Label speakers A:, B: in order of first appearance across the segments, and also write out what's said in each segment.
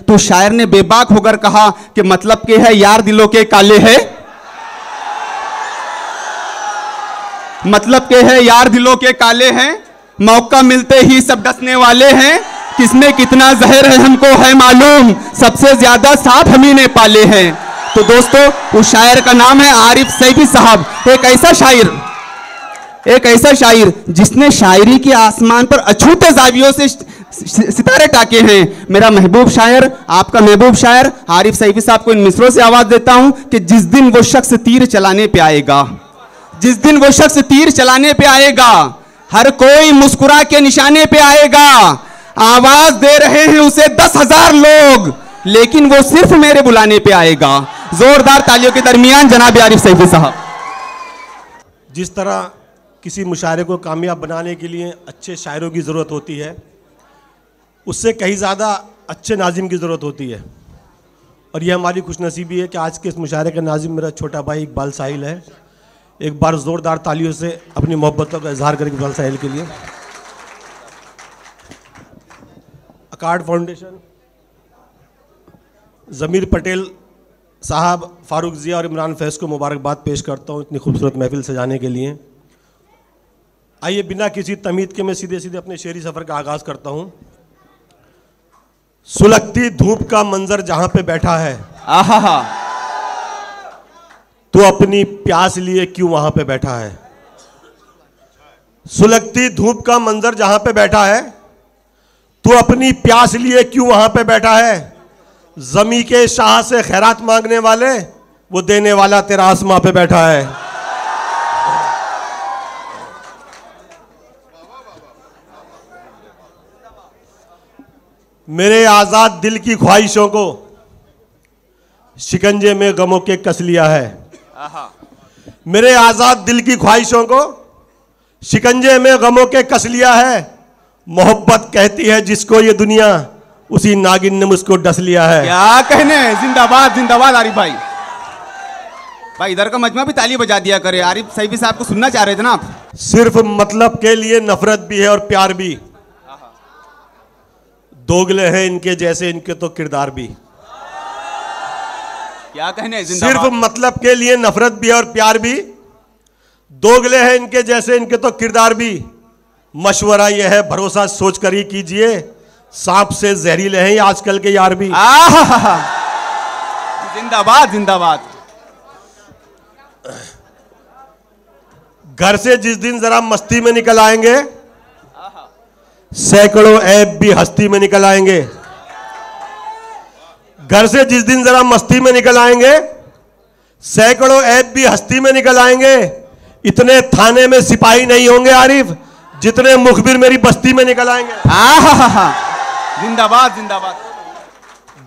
A: तो शायर ने बेबाक होकर कहा कि मतलब के है यार दिलों के काले है, मतलब के है यार दिलों के काले हैं, मौका मिलते ही सब डसने वाले हैं, किसमें कितना जहर है हमको है मालूम, सबसे ज्यादा सांप हम ही ने पाले हैं। तो दोस्तों उस शायर का नाम है आरिफ सैफी साहब। एक ऐसा शायर जिसने शायरी के आसमान पर अछूते जावियों से सितारे टाके हैं। मेरा महबूब शायर, आपका महबूब शायर आरिफ सैफी साहब को इन मिसरों से आवाज देता हूं कि जिस दिन वो शख्स तीर चलाने पे आएगा, जिस दिन वो शख्स तीर चलाने पे आएगा, हर कोई मुस्कुरा के निशाने पे आएगा। आवाज दे रहे हैं उसे 10,000 लोग, लेकिन वो सिर्फ मेरे बुलाने पे आएगा। जोरदार तालियों के दरमियान जनाब आरिफ सैफी साहब।
B: जिस तरह किसी मुशायरे को कामयाब बनाने के लिए अच्छे शायरों की ज़रूरत होती है, उससे कहीं ज़्यादा अच्छे नाजिम की ज़रूरत होती है। और यह हमारी खुशनसीबी है कि आज के इस मुशायरे का नाजिम मेरा छोटा भाई इकबाल साहिल है। एक बार ज़ोरदार तालियों से अपनी मोहब्बतों का इजहार करें इकबाल साहिल के लिए। अकार्ड फाउंडेशन, ज़मीर पटेल साहब, फारूक ज़िया और इमरान फैज़ को मुबारकबाद पेश करता हूँ इतनी खूबसूरत महफिल सजाने के लिए। आइए बिना किसी तमीद के मैं सीधे सीधे अपने शेरी सफ़र का आगाज़ करता हूँ। सुलगती धूप का मंजर जहाँ पे बैठा है,
A: आहा,
B: तो अपनी प्यास लिए क्यों वहाँ पे बैठा है। सुलगती धूप का मंजर जहाँ पे बैठा है, तो अपनी प्यास लिए क्यों वहाँ पे बैठा है। ज़मी के शाह से खैरात मांगने वाले, वो देने वाला तेरा आसमां पे बैठा है। मेरे आज़ाद दिल की ख्वाहिशों को शिकंजे में गमों के कस लिया है। मेरे आज़ाद दिल की ख्वाहिशों को शिकंजे में गमों के कस लिया है। मोहब्बत कहती है जिसको ये दुनिया, उसी नागिन ने मुझको डस लिया है।
A: क्या कहने, जिंदाबाद जिंदाबाद आरिफ भाई। भाई इधर का मजमा भी ताली बजा दिया करे। आरिफ सैफी साहब को सुनना चाह रहे थे ना आप।
B: सिर्फ मतलब के लिए नफरत भी है और प्यार भी, दोगले हैं इनके जैसे इनके तो किरदार भी।
A: क्या कहने,
B: सिर्फ मतलब के लिए नफरत भी है और प्यार भी, दोगले हैं इनके जैसे इनके तो किरदार भी। मशवरा यह है भरोसा सोच कर ही कीजिए, सांप से जहरीले हैं आजकल के यार भी।
A: जिंदाबाद जिंदाबाद।
B: घर से जिस दिन जरा मस्ती में निकल आएंगे, सैकड़ों ऐब भी हस्ती में निकल आएंगे। घर से जिस दिन जरा मस्ती में निकल आएंगे, सैकड़ों ऐब भी हस्ती में निकल आएंगे। इतने थाने में सिपाही नहीं होंगे आरिफ, जितने मुखबिर मेरी बस्ती में निकल आएंगे।
A: जिंदाबाद जिंदाबाद।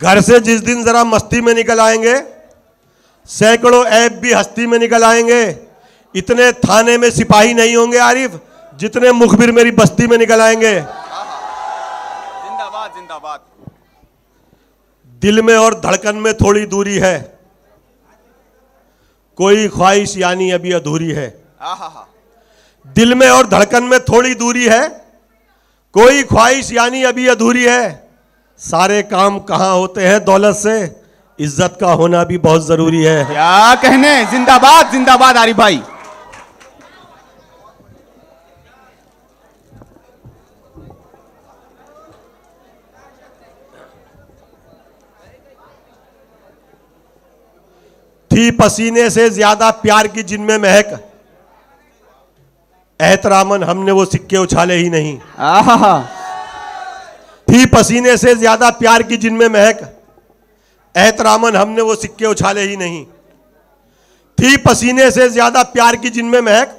B: घर से जिस दिन जरा मस्ती में निकल आएंगे, सैकड़ों ऐब भी हस्ती में निकल आएंगे। इतने थाने में सिपाही नहीं होंगे आरिफ, जितने मुखबिर मेरी बस्ती में निकल आएंगे।
A: जिंदाबाद जिंदाबाद।
B: दिल में और धड़कन में थोड़ी दूरी है, कोई ख्वाहिश यानी अभी अधूरी है। दिल में और धड़कन में थोड़ी दूरी है, कोई ख्वाहिश यानी अभी अधूरी है। सारे काम कहां होते हैं दौलत से, इज्जत का होना भी बहुत जरूरी है।
A: क्या कहने, जिंदाबाद जिंदाबाद आरिफ भाई।
B: थी पसीने से ज्यादा प्यार की जिनमें महक, एहतरामन हमने वो सिक्के उछाले ही नहीं। थी पसीने से ज्यादा प्यार की जिनमें महक, एहतरामन हमने वो सिक्के उछाले ही नहीं। थी पसीने से ज्यादा प्यार की जिनमें महक,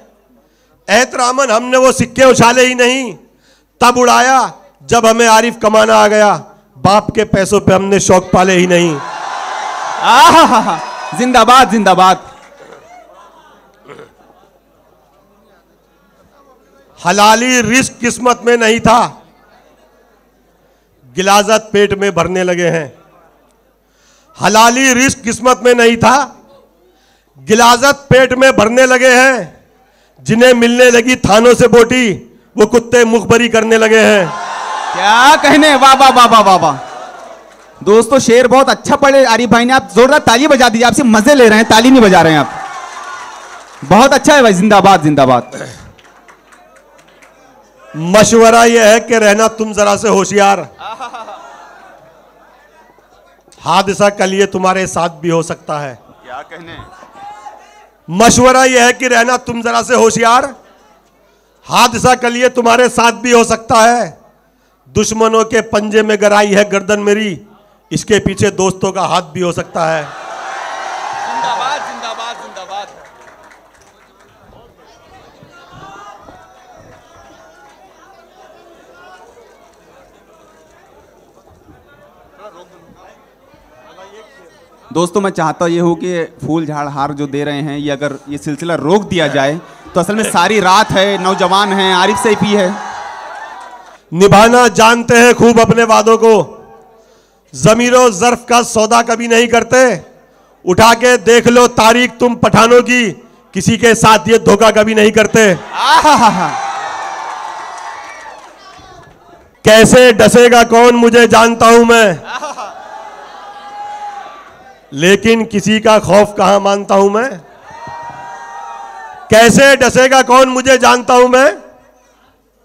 B: एहतरामन हमने वो सिक्के उछाले ही नहीं। तब उड़ाया जब हमें आरिफ कमाना आ गया, बाप के पैसों पे हमने शौक पाले ही नहीं।
A: जिंदाबाद जिंदाबाद।
B: हलाली रिस्क किस्मत में नहीं था, गिलाजत पेट में भरने लगे हैं। हलाली रिस्क किस्मत में नहीं था, गिलाजत पेट में भरने लगे हैं। जिन्हें मिलने लगी थानों से बोटी, वो कुत्ते मुखबरी करने लगे हैं।
A: क्या कहने, वाह वाह वाह वाह वाह। दोस्तों शेर बहुत अच्छा पढ़े आरिफ भाई ने, आप जोरदार ताली बजा दीजिए, आपसे मजे ले रहे हैं, ताली नहीं बजा रहे हैं आप। बहुत अच्छा है भाई, जिंदाबाद जिंदाबाद।
B: मशवरा यह है कि रहना तुम जरा से होशियार, हादसा कल ये तुम्हारे साथ भी हो सकता है।
A: क्या कहने।
B: मशवरा यह है कि रहना तुम जरा से होशियार, हादसा कल ये तुम्हारे साथ भी हो सकता है। दुश्मनों के पंजे में गराई है गर्दन मेरी, इसके पीछे दोस्तों का हाथ भी हो सकता है।
A: जिंदाबाद जिंदाबाद जिंदाबाद। दोस्तों मैं चाहता ये हूँ कि फूल झाड़ हार जो दे रहे हैं, ये अगर ये सिलसिला रोक दिया जाए तो असल में सारी रात है, नौजवान हैं, आरिफ सैफी है।
B: निभाना जानते हैं खूब अपने वादों को, जमीरों ज़र्फ का सौदा कभी नहीं करते। उठा के देख लो तारीख तुम पठानों की, किसी के साथ ये धोखा कभी नहीं करते। कैसे डसेगा कौन मुझे जानता हूं मैं, लेकिन किसी का खौफ कहां मानता हूं मैं। कैसे डसेगा कौन मुझे जानता हूं मैं,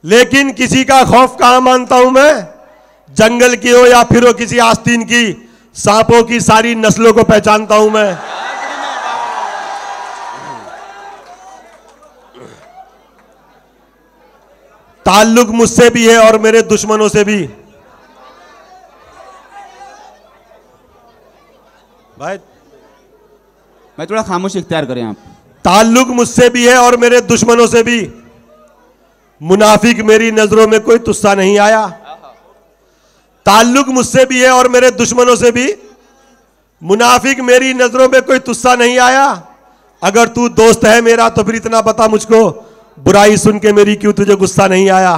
B: लेकिन किसी का खौफ कहां मानता हूं मैं। जंगल की हो या फिर हो किसी आस्तीन की, सांपों की सारी नस्लों को पहचानता हूं मैं। ताल्लुक मुझसे भी है और मेरे दुश्मनों से भी।
A: भाई थोड़ा खामोशी इख्तियार करें आप।
B: ताल्लुक मुझसे भी है और मेरे दुश्मनों से भी, मुनाफिक मेरी नजरों में कोई तुस्सा नहीं आया। ताल्लुक मुझसे भी है और मेरे दुश्मनों से भी, मुनाफिक मेरी नजरों में कोई तुस्सा नहीं आया। अगर तू दोस्त है मेरा तो फिर इतना बता मुझको, बुराई सुन के मेरी क्यों तुझे गुस्सा नहीं आया।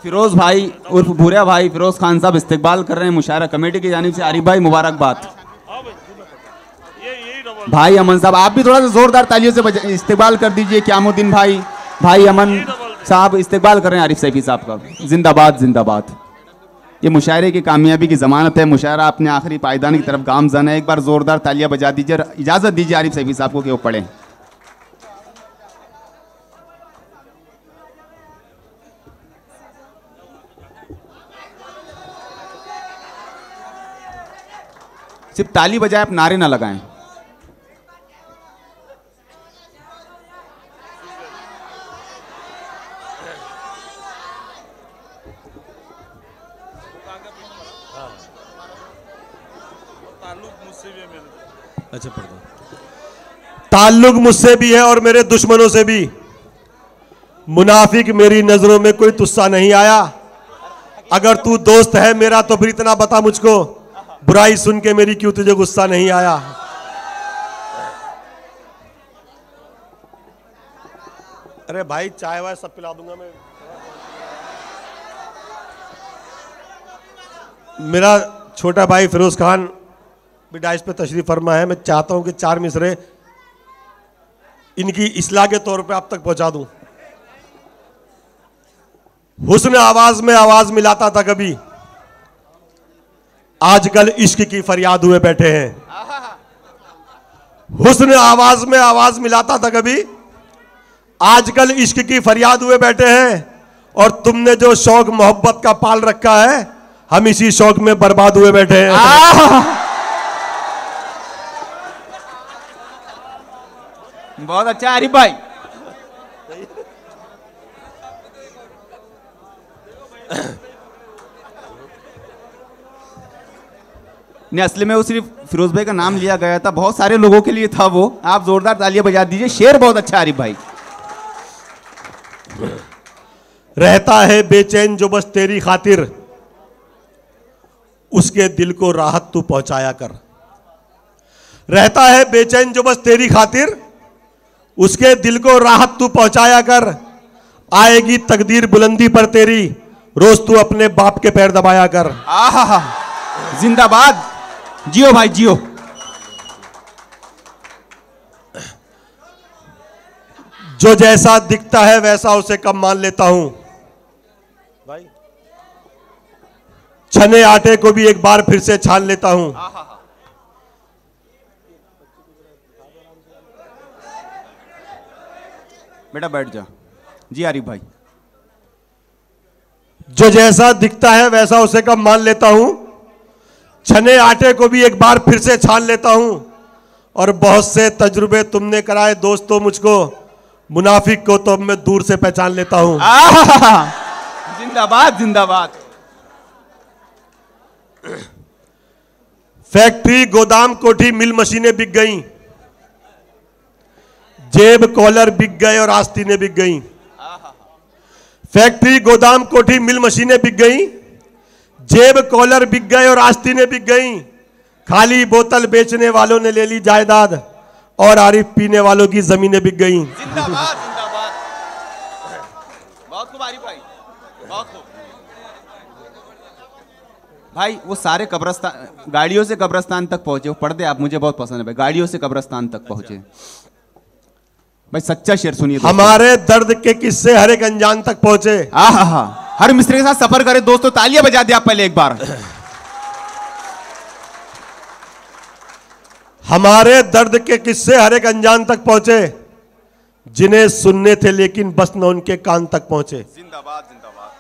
A: फिरोज भाई उर्फ भूरिया भाई, फिरोज खान साहब इस्तेकबाल कर रहे हैं मुशायरा कमेटी की जानिब से। आरिफ भाई मुबारकबाद। भाई अमन साहब आप भी थोड़ा सा जोरदार तालियों से इस्तेकबाल कर दीजिए। क्यामुद्दीन भाई, भाई अमन साहब इस्तेकबाल कर रहे हैं आरिफ सैफी साहब का। जिंदाबाद जिंदाबाद। ये मुशायरे की कामयाबी की जमानत है। मुशायरा अपने आखिरी पायदान की तरफ गामजन है। एक बार जोरदार तालियां बजा दीजिए, इजाजत दीजिए आरिफ सैफी साहब को कि वो पढ़ें। सिर्फ ताली बजाए, आप नारे ना लगाएं।
B: अच्छा पढ़ दो। ताल्लुक मुझसे भी है और मेरे दुश्मनों से भी, मुनाफिक मेरी नजरों में कोई तुस्सा नहीं आया। अगर तू दोस्त है मेरा तो फिर इतना बता मुझको, बुराई सुन के मेरी क्यों तुझे गुस्सा नहीं आया। अरे भाई चाय वाय सब पिला दूंगा मैं। मेरा छोटा भाई फिरोज खान भी डाइस पे तशरीफ फरमा है। मैं चाहता हूं कि 4 मिसरे इनकी इस्लाह के तौर पे आप तक पहुंचा दूं। हुस्न आवाज में आवाज मिलाता था कभी, आजकल इश्क की फरियाद हुए बैठे हैं। हुस्न आवाज में आवाज मिलाता था कभी, आजकल इश्क की फरियाद हुए बैठे हैं। और तुमने जो शौक मोहब्बत का पाल रखा है, हम इसी शौक में बर्बाद हुए बैठे हैं।
A: बहुत अच्छा आरिफ भाई। नहीं असली में वो सिर्फ फिरोज भाई का नाम लिया गया था, बहुत सारे लोगों के लिए था वो। आप जोरदार तालियां बजा दीजिए। शेर बहुत अच्छा आरिफ भाई।
B: रहता है बेचैन जो बस तेरी खातिर, उसके दिल को राहत तू पहुंचाया कर। रहता है बेचैन जो बस तेरी खातिर, उसके दिल को राहत तू पहुंचाया कर। आएगी तकदीर बुलंदी पर तेरी, रोज तू अपने बाप के पैर दबाया कर।
A: आहा जिंदाबाद, जियो भाई जियो।
B: जो जैसा दिखता है वैसा उसे कम मान लेता हूं। भाई छने आटे को भी एक बार फिर से छान लेता हूं।
A: बेटा बैठ जा। जी आरिफ भाई।
B: जो जैसा दिखता है वैसा उसे कम मान लेता हूं। छने आटे को भी एक बार फिर से छान लेता हूं। और बहुत से तजुर्बे तुमने कराए दोस्तों मुझको, मुनाफिक को तो अब मैं दूर से पहचान लेता हूं।
A: जिंदाबाद जिंदाबाद।
B: फैक्ट्री, गोदाम, कोठी, मिल मशीनें बिक गईं, जेब कॉलर बिक गए और आस्तीनें बिक गईं। फैक्ट्री, गोदाम, कोठी, मिल मशीनें बिक गईं, जेब कॉलर बिक गए और आस्तीनें बिक गईं। खाली बोतल बेचने वालों ने ले ली जायदाद और आरिफ पीने वालों की जमीनें बिक गईं।
A: जिंदाबाद जिंदाबाद। बहुत खूब आरिफ भाई, बहुत खूब भाई। वो सारे कब्रस्तान, गाड़ियों से कब्रस्तान तक पहुंचे। वो पढ़ते आप, मुझे बहुत पसंद है भाई। गाड़ियों से कब्रस्तान तक पहुंचे भाई। सच्चा शेर सुनिए।
B: हमारे दर्द के किस्से हर एक अनजान तक पहुंचे।
A: हर मिस्त्री के साथ सफर करे दोस्तों, तालियां बजा दे आप पहले एक बार।
B: हमारे दर्द के किस्से हर एक अनजान तक पहुंचे, जिन्हें सुनने थे लेकिन बस न उनके कान तक पहुंचे।
A: जिंदाबाद जिंदाबाद।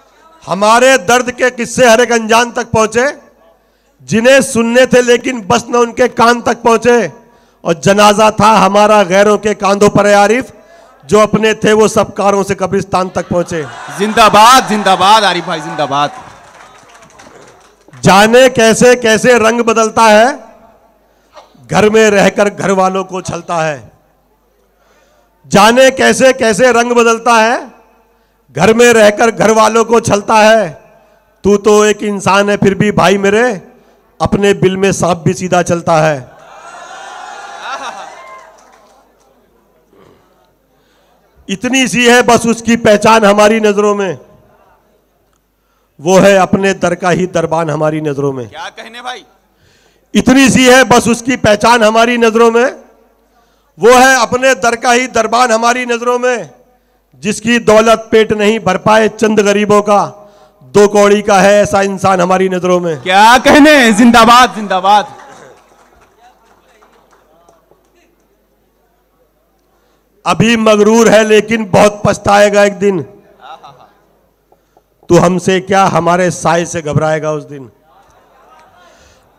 B: हमारे दर्द के किस्से हर एक अनजान तक पहुंचे, जिन्हें सुनने थे लेकिन बस न उनके कान तक पहुंचे। और जनाजा था हमारा गैरों के कांधों पर आरिफ, जो अपने थे वो सब कारों से कब्रिस्तान तक पहुंचे।
A: जिंदाबाद जिंदाबाद आरिफ भाई, जिंदाबाद।
B: जाने कैसे कैसे रंग बदलता है, घर में रहकर घर वालों को छलता है। जाने कैसे कैसे रंग बदलता है, घर में रहकर घर वालों को छलता है। तू तो एक इंसान है फिर भी भाई मेरे, अपने बिल में सांप भी सीधा चलता है। इतनी सी है बस उसकी पहचान हमारी नजरों में, वो है अपने दर का ही दरबान हमारी नजरों में।
A: क्या कहने भाई।
B: इतनी सी है बस उसकी पहचान हमारी नजरों में, वो है अपने दर का ही दरबान हमारी नजरों में। जिसकी दौलत पेट नहीं भर पाए चंद गरीबों का, दो कौड़ी का है ऐसा इंसान हमारी नजरों में।
A: क्या कहने। जिंदाबाद जिंदाबाद।
B: अभी मगरूर है लेकिन बहुत पछताएगा एक दिन, तू हमसे क्या हमारे साए से घबराएगा उस दिन।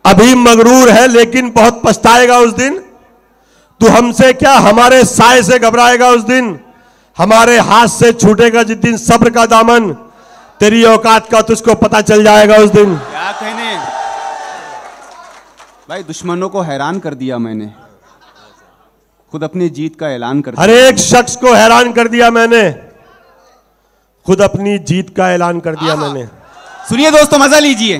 B: अभी मगरूर है लेकिन बहुत पछताएगा उस दिन, तू हमसे क्या हमारे साए से घबराएगा उस दिन। हमारे हाथ से छूटेगा जिस दिन सब्र का दामन, तेरी औकात का तुझको पता चल जाएगा उस दिन।
A: क्या कहने भाई। दुश्मनों को हैरान कर दिया मैंने, खुद अपनी जीत का ऐलान कर दिया।
B: हर एक शख्स को हैरान कर दिया मैंने, खुद अपनी जीत का ऐलान कर दिया मैंने।
A: सुनिए दोस्तों, मजा लीजिए।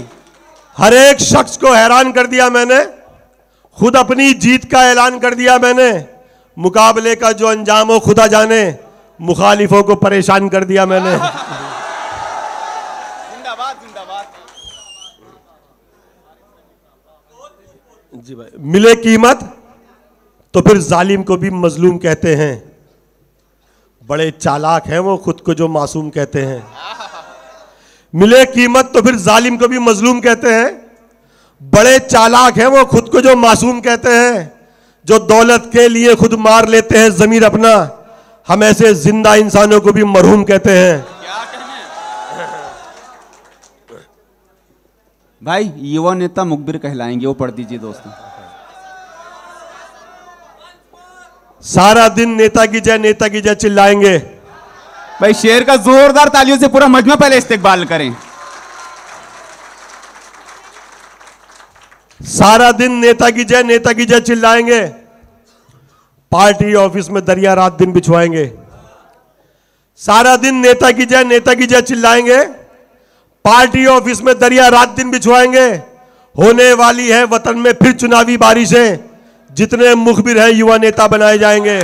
B: हर एक शख्स को हैरान कर दिया मैंने, खुद अपनी जीत का ऐलान कर दिया मैंने। मुकाबले का जो अंजाम हो खुदा जाने, मुखालिफों को परेशान कर दिया मैंने।
A: जिंदाबाद जिंदाबाद।
B: जी भाई। मिले कीमत तो फिर जालिम को भी मजलूम कहते हैं, बड़े चालाक हैं वो खुद को जो मासूम कहते हैं। मिले कीमत तो फिर जालिम को भी मजलूम कहते हैं, बड़े चालाक हैं वो खुद को जो मासूम कहते हैं। जो दौलत के लिए खुद मार लेते हैं जमीर अपना, हम ऐसे जिंदा इंसानों को भी मरहूम कहते हैं।
A: क्या कहने भाई। युवा नेता मुखबिर कहलाएंगे, वो पढ़ दीजिए दोस्तों।
B: सारा दिन नेता की जय चिल्लाएंगे।
A: भाई शेर का जोरदार तालियों से पूरा मजमा पहले इस्तेकबाल करें।
B: सारा दिन नेता की जय चिल्लाएंगे, पार्टी ऑफिस में दरिया रात दिन बिछवाएंगे। सारा दिन नेता की जय चिल्लाएंगे, पार्टी ऑफिस में दरिया रात दिन बिछवाएंगे। होने वाली है वतन में फिर चुनावी बारिशें, जितने मुखबिर हैं युवा नेता बनाए जाएंगे।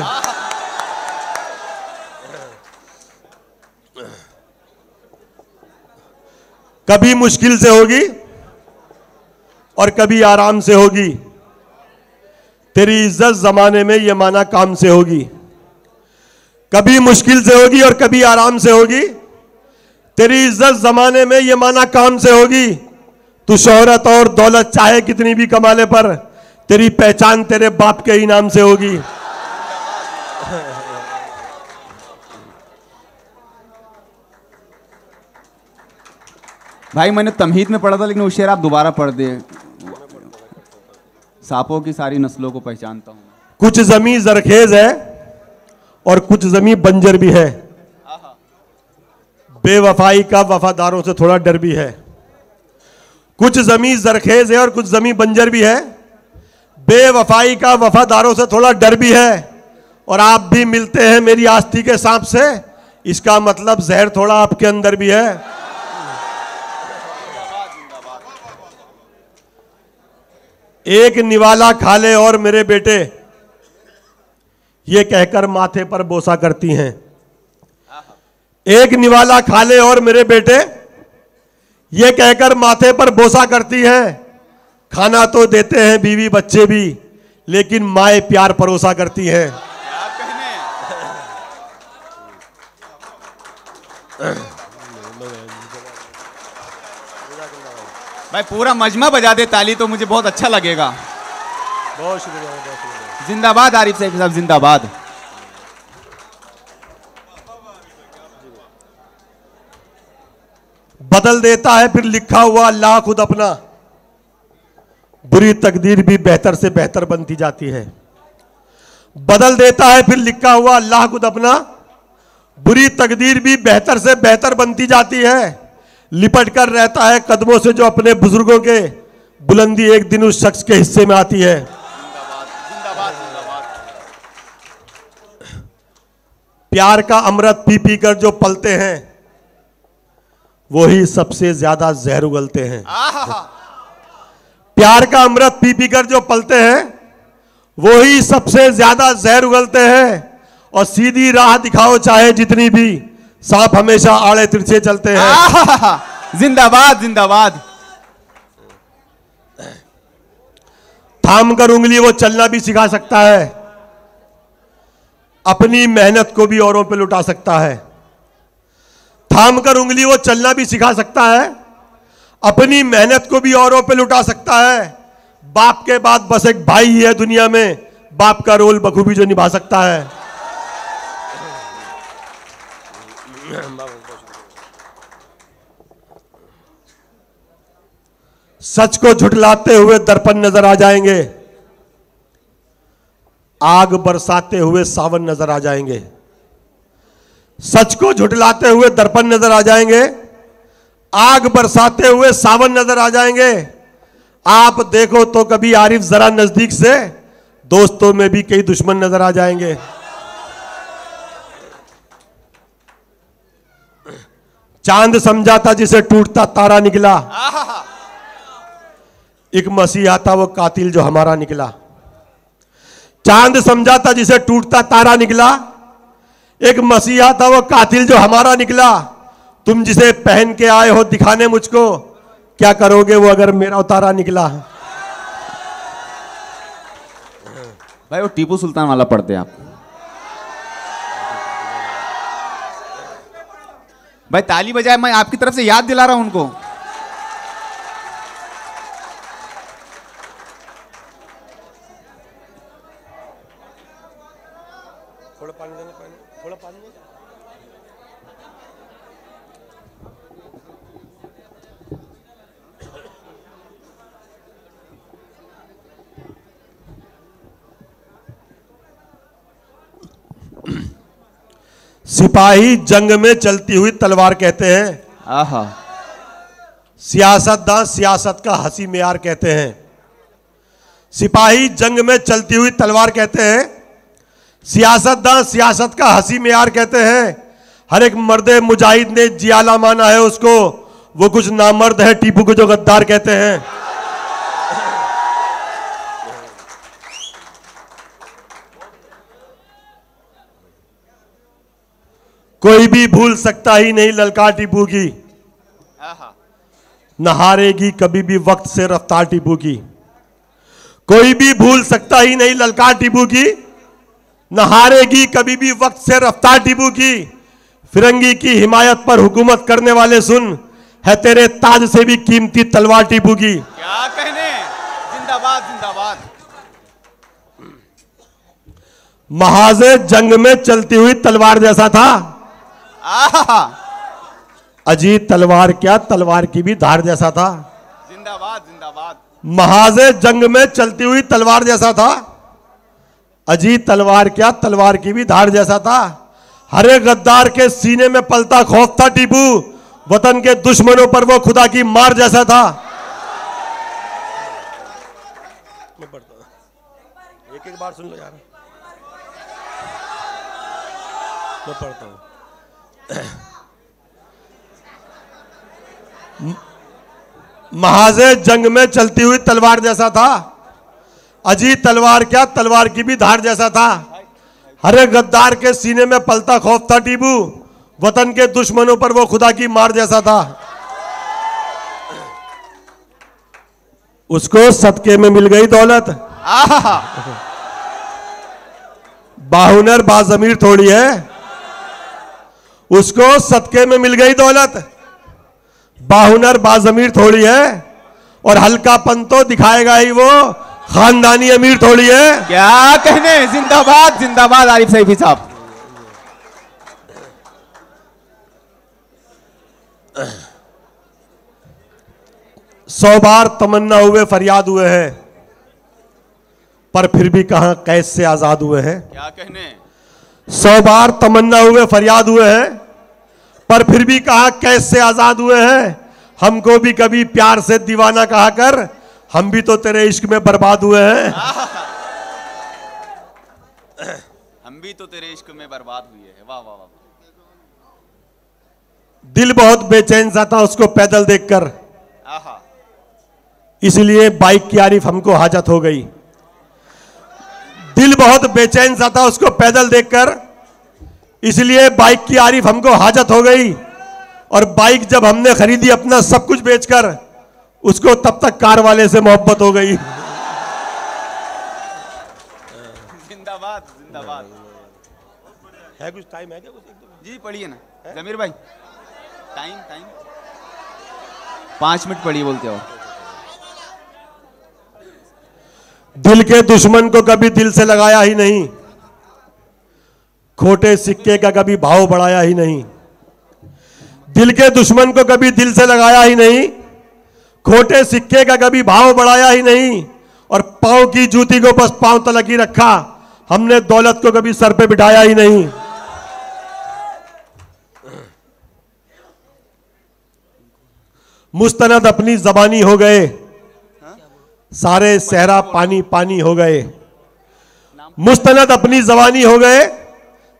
B: कभी मुश्किल से होगी और कभी आराम से होगी, तेरी इज्जत जमाने में ये माना काम से होगी। कभी मुश्किल से होगी और कभी आराम से होगी, तेरी इज्जत जमाने में ये माना काम से होगी। तू शोहरत और दौलत चाहे कितनी भी कमा ले, पर तेरी पहचान तेरे बाप के ही नाम से होगी।
A: भाई मैंने तमहीद में पढ़ा था, लेकिन वो शेर आप दोबारा पढ़ दे। सांपों की सारी नस्लों को पहचानता हूं।
B: कुछ जमीन जरखेज है और कुछ जमीन बंजर भी है, बेवफाई का वफादारों से थोड़ा डर भी है। कुछ जमीन जरखेज है और कुछ जमीन बंजर भी है, बेवफाई का वफादारों से थोड़ा डर भी है। और आप भी मिलते हैं मेरी आस्ती के सांप से, इसका मतलब जहर थोड़ा आपके अंदर भी है। एक निवाला खा ले और मेरे बेटे, ये कहकर माथे पर बोसा करती हैं। एक निवाला खा ले और मेरे बेटे, ये कहकर माथे पर बोसा करती हैं। खाना तो देते हैं बीवी बच्चे भी, लेकिन माए प्यार परोसा करती हैं।
A: भाई पूरा मजमा बजा दे ताली तो मुझे बहुत अच्छा लगेगा।
B: बहुत शुक्रिया, बहुत शुक्रिया।
A: जिंदाबाद आरिफ सैफी साहब, जिंदाबाद।
B: बदल देता है फिर लिखा हुआ अल्लाह खुद अपना, बुरी तकदीर भी बेहतर से बेहतर बनती जाती है। बदल देता है फिर लिखा हुआ अल्लाह खुद अपना, बुरी तकदीर भी बेहतर से बेहतर बनती जाती है। लिपट कर रहता है कदमों से जो अपने बुजुर्गों के, बुलंदी एक दिन उस शख्स के हिस्से में आती है। प्यार का अमृत पी पी कर जो पलते हैं, वही सबसे ज्यादा जहर उगलते हैं। प्यार का अमृत पी पी कर जो पलते हैं, वही सबसे ज्यादा जहर उगलते हैं। और सीधी राह दिखाओ चाहे जितनी भी, सांप हमेशा आड़े तिरछे चलते हैं।
A: जिंदाबाद जिंदाबाद।
B: थाम कर उंगली वो चलना भी सिखा सकता है, अपनी मेहनत को भी औरों पे लुटा सकता है। थाम कर उंगली वो चलना भी सिखा सकता है, अपनी मेहनत को भी औरों पे लुटा सकता है। बाप के बाद बस एक भाई ही है दुनिया में, बाप का रोल बखूबी जो निभा सकता है। सच को झुठलाते हुए दर्पण नजर आ जाएंगे, आग बरसाते हुए सावन नजर आ जाएंगे। सच को झुठलाते हुए दर्पण नजर आ जाएंगे, आग बरसाते हुए सावन नजर आ जाएंगे। आप देखो तो कभी आरिफ जरा नजदीक से, दोस्तों में भी कई दुश्मन नजर आ जाएंगे। चांद समझा था जिसे टूटता तारा निकला, एक मसीहा था वो कातिल जो हमारा निकला। चांद समझा था जिसे टूटता तारा निकला, एक मसीहा था वो कातिल जो हमारा निकला। तुम जिसे पहन के आए हो दिखाने मुझको, क्या करोगे वो अगर मेरा उतारा निकला।
A: भाई वो टीपू सुल्तान वाला पढ़ते आप। भाई ताली बजाए, मैं आपकी तरफ से याद दिला रहा हूं उनको।
B: थोड़ा पानी देना, थोड़ा पानी देना। सिपाही जंग में चलती हुई तलवार कहते हैं।
A: आहा।
B: सियासतदान सियासत का हंसी मेयार कहते हैं। सिपाही जंग में चलती हुई तलवार कहते हैं, सियासतदान सियासत का हंसी मेयार कहते हैं। हर एक मर्दे मुजाहिद ने जियाला माना है उसको, वो कुछ नामर्द है टीपू को जो गद्दार कहते हैं। कोई भी भूल सकता ही नहीं ललकार टीपू की, न हारेगी कभी भी वक्त से रफ्तार टीपू की। कोई भी भूल सकता ही नहीं ललकार टीपू की, न हारेगी कभी भी वक्त से रफ्तार टीपू की। फिरंगी की हिमायत पर हुकूमत करने वाले सुन, है तेरे ताज से भी कीमती तलवार टीपू की।
A: क्या कहने, जिंदाबाद जिंदाबाद।
B: महाजे जंग में चलती हुई तलवार जैसा था।
A: आहा,
B: अजीत तलवार क्या, तलवार की भी धार जैसा था।
A: जिंदाबाद जिंदाबाद।
B: महाजे जंग में चलती हुई तलवार जैसा था। अजीत तलवार क्या, तलवार की भी धार जैसा था। हरे गद्दार के सीने में पलता खौफ था टीपू, वतन के दुश्मनों पर वो खुदा की मार जैसा था। मैं पढ़ता हूं, एक एक बार सुन लो यार, मैं पढ़ता हूं। महाजे जंग में चलती हुई तलवार जैसा था। अजीत तलवार क्या, तलवार की भी धार जैसा था। हरे गद्दार के सीने में पलता खौफ था टीपू, वतन के दुश्मनों पर वो खुदा की मार जैसा था। उसको सदके में मिल गई दौलत।
A: आहा,
B: बाहुनर बाजमीर थोड़ी है। उसको सदके में मिल गई दौलत, बाहुनर बाजमीर थोड़ी है। और हल्कापन तो दिखाएगा ही वो, खानदानी अमीर थोड़ी है।
A: क्या कहने, जिंदाबाद जिंदाबाद आरिफ सैफी साहब।
B: 100 बार तमन्ना हुए फरियाद हुए हैं, पर फिर भी कहां कैद से आजाद हुए हैं।
A: क्या कहने,
B: 100 बार तमन्ना हुए फरियाद हुए हैं, पर फिर भी कहां कैद से आजाद हुए हैं। हमको भी कभी प्यार से दीवाना कहा कर, हम भी तो तेरे इश्क में बर्बाद हुए हैं।
A: हम भी तो तेरे इश्क में बर्बाद हुए हैं। वाह वाह वाह।
B: दिल बहुत बेचैन सा था उसको पैदल देखकर,
A: आहा,
B: इसलिए बाइक की आरिफ हमको हाजत हो गई। दिल बहुत बेचैन सा था उसको पैदल देखकर, इसलिए बाइक की आरिफ हमको हाजत हो गई। और बाइक जब हमने खरीदी अपना सब कुछ बेचकर, उसको तब तक कार वाले से मोहब्बत हो गई।
A: जिंदाबाद जिंदाबाद।
B: है कुछ टाइम है क्या कुछ?
A: जी पढ़िए ना जमीर भाई, टाइम टाइम 5 मिनट पढ़िए बोलते हो।
B: दिल के दुश्मन को कभी दिल से लगाया ही नहीं, खोटे सिक्के का कभी भाव बढ़ाया ही नहीं। दिल के दुश्मन को कभी दिल से लगाया ही नहीं, खोटे सिक्के का कभी भाव बढ़ाया ही नहीं। और पांव की जूती को बस पांव तलक ही रखा, हमने दौलत को कभी सर पे बिठाया ही नहीं। मुस्तनद अपनी जबानी हो गए, सारे सहरा पानी पानी हो गए। मुस्तनद अपनी जबानी हो गए,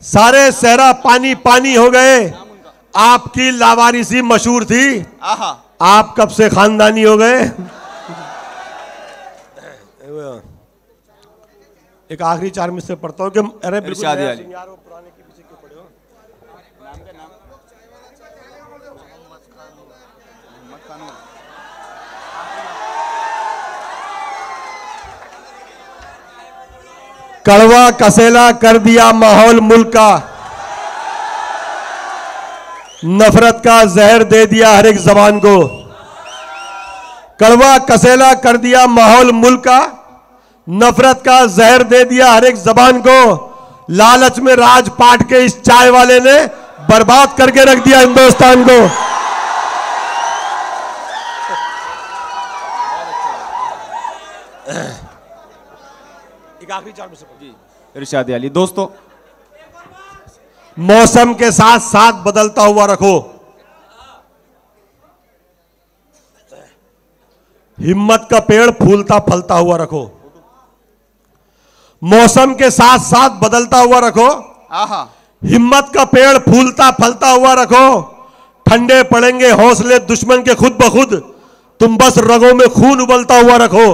B: सारे सहरा पानी पानी हो गए। आपकी लावारिसी मशहूर थी,
A: आहा,
B: आप कब से खानदानी हो गए। एक आखिरी 4 मिनट से पढ़ता हूँ कि अरे बिल्कुल
A: इरशाद
B: नया
A: अली।
B: सिंगार वो पुराने के पीछे क्यों पढ़े हो।
A: नाम का नाम मोहम्मद खानू।
B: कड़वा कसेला कर दिया माहौल मुल्क का, नफरत का जहर दे दिया हर एक जबान को। कड़वा कसेला कर दिया माहौल मुल्क का, नफरत का जहर दे दिया हर एक जबान को। लालच में राज पाट के इस चाय वाले ने बर्बाद करके रख दिया हिंदुस्तान को। एक आखिरी 4 मिनट जी
A: इरशाद अली। दोस्तों,
B: मौसम के साथ साथ बदलता हुआ रखो, हिम्मत का पेड़ फूलता फलता हुआ रखो। मौसम के साथ साथ बदलता हुआ रखो,
A: आहा,
B: हिम्मत का पेड़ फूलता फलता हुआ रखो। ठंडे पड़ेंगे हौसले दुश्मन के खुद ब खुद, तुम बस रगों में खून उबलता हुआ रखो।